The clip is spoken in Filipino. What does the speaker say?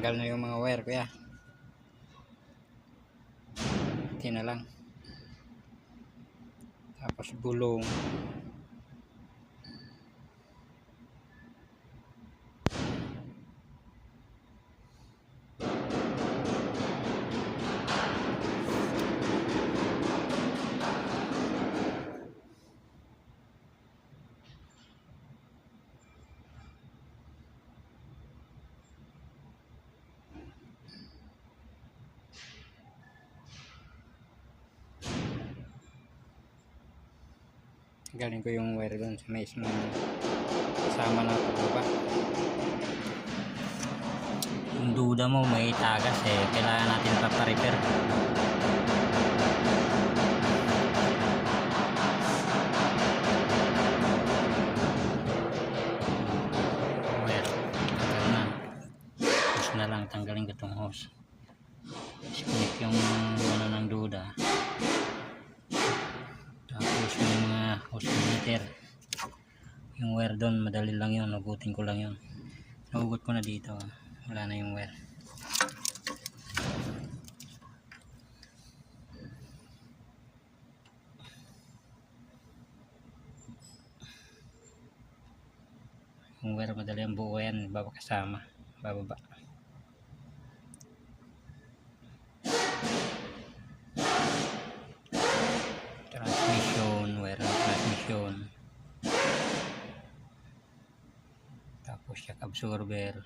tanggal na yung mga wire kuya. Hindi na lang. Tapos gulong. Galing ko yung wire doon sa mismo kasama na pagbuba. Yung duda mo may tagas kailangan natin paparepair. Wire tagal na, hose na lang, tanggalin ko itong hose, disconnect yung ano ng duda. Tapos yung mga hose meter, yung wire doon madali lang yun, nagutin ko lang yun, nahugot ko na dito, wala na yung wire. Yung wire madali ang buo yan, kasama bababa. Transmission, wire ng transmission, tapos shock absorber.